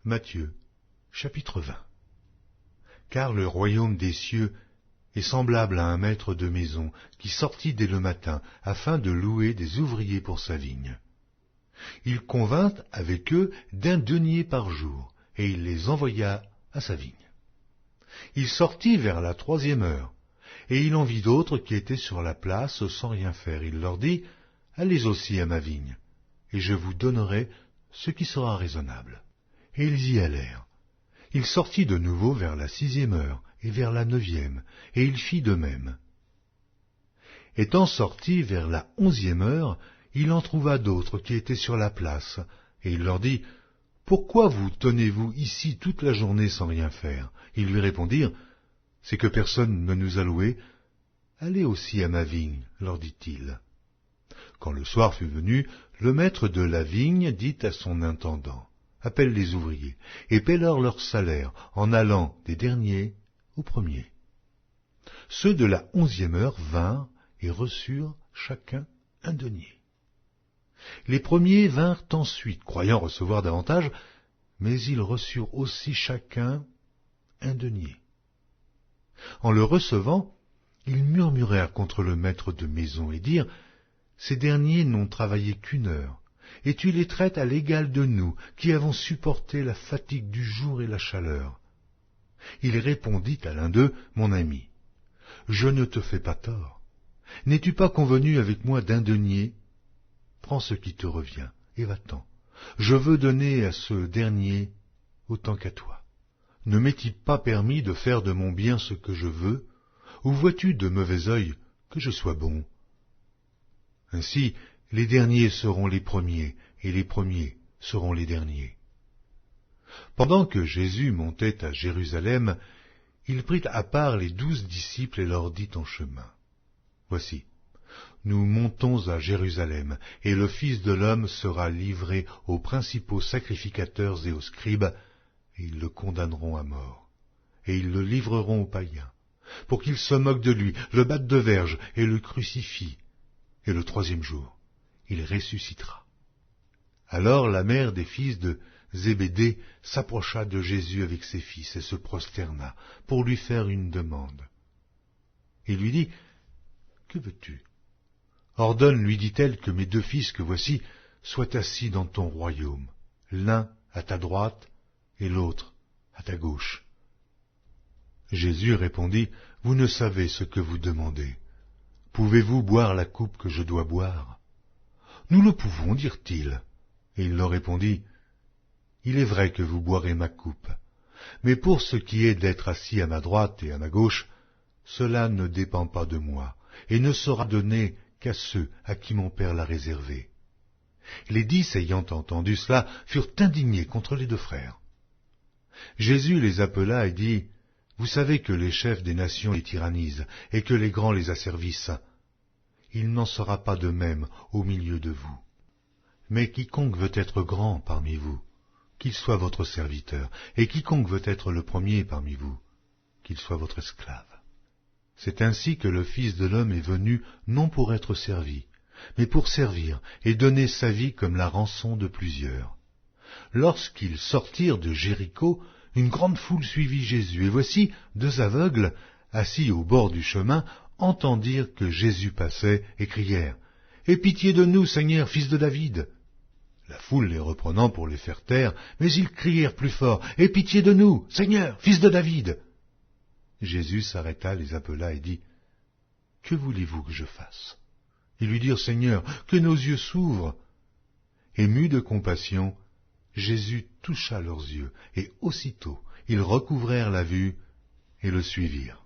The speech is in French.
Matthieu, chapitre 20. Car le royaume des cieux est semblable à un maître de maison qui sortit dès le matin afin de louer des ouvriers pour sa vigne. Il convint avec eux d'1 denier par jour, et il les envoya à sa vigne. Il sortit vers la 3e heure, et il en vit d'autres qui étaient sur la place sans rien faire. Il leur dit, « Allez aussi à ma vigne, et je vous donnerai ce qui sera raisonnable. » Et ils y allèrent. Il sortit de nouveau vers la 6e heure, et vers la 9e, et il fit de même. Étant sorti vers la 11e heure, il en trouva d'autres qui étaient sur la place, et il leur dit, « Pourquoi vous tenez-vous ici toute la journée sans rien faire ?» Ils lui répondirent, « C'est que personne ne nous a loués. Allez aussi à ma vigne, leur dit-il. » Quand le soir fut venu, le maître de la vigne dit à son intendant, « Appelle les ouvriers, et paie-leur salaire, en allant des derniers aux premiers. » Ceux de la 11e heure vinrent et reçurent chacun 1 denier. Les premiers vinrent ensuite, croyant recevoir davantage, mais ils reçurent aussi chacun 1 denier. En le recevant, ils murmurèrent contre le maître de maison et dirent, « Ces derniers n'ont travaillé qu'1 heure, et tu les traites à l'égal de nous, qui avons supporté la fatigue du jour et la chaleur. » Il répondit à l'un d'eux, « Mon ami, je ne te fais pas tort. N'es-tu pas convenu avec moi d'1 denier ? Prends ce qui te revient, et va-t'en. Je veux donner à ce dernier autant qu'à toi. Ne m'est-il pas permis de faire de mon bien ce que je veux, ou vois-tu de mauvais œil que je sois bon ? Ainsi, les derniers seront les premiers, et les premiers seront les derniers. » Pendant que Jésus montait à Jérusalem, il prit à part les 12 disciples et leur dit en chemin, « Voici, nous montons à Jérusalem, et le Fils de l'homme sera livré aux principaux sacrificateurs et aux scribes, et ils le condamneront à mort, et ils le livreront aux païens, pour qu'ils se moquent de lui, le battent de verges et le crucifient, et le 3e jour, il ressuscitera. » Alors la mère des fils de Zébédée s'approcha de Jésus avec ses fils et se prosterna pour lui faire une demande. Il lui dit, « Que veux-tu ? Ordonne, lui dit-elle, que mes 2 fils que voici soient assis dans ton royaume, l'un à ta droite et l'autre à ta gauche. » Jésus répondit, « Vous ne savez ce que vous demandez. Pouvez-vous boire la coupe que je dois boire ? » Nous le pouvons, dirent-ils. Et il leur répondit, « Il est vrai que vous boirez ma coupe, mais pour ce qui est d'être assis à ma droite et à ma gauche, cela ne dépend pas de moi, et ne sera donné qu'à ceux à qui mon Père l'a réservé. » Les 10 ayant entendu cela furent indignés contre les 2 frères. Jésus les appela et dit, « Vous savez que les chefs des nations les tyrannisent, et que les grands les asservissent. Il n'en sera pas de même au milieu de vous. Mais quiconque veut être grand parmi vous, qu'il soit votre serviteur, et quiconque veut être le premier parmi vous, qu'il soit votre esclave. C'est ainsi que le Fils de l'homme est venu non pour être servi, mais pour servir et donner sa vie comme la rançon de plusieurs. » Lorsqu'ils sortirent de Jéricho, une grande foule suivit Jésus, et voici 2 aveugles, assis au bord du chemin, entendirent que Jésus passait et crièrent, « Aie pitié de nous, Seigneur, fils de David !» La foule les reprenant pour les faire taire, mais ils crièrent plus fort, « Aie pitié de nous, Seigneur, fils de David !» Jésus s'arrêta, les appela et dit, « Que voulez-vous que je fasse ?» Ils lui dirent, « Seigneur, que nos yeux s'ouvrent. » Ému de compassion, Jésus toucha leurs yeux, et aussitôt ils recouvrèrent la vue et le suivirent.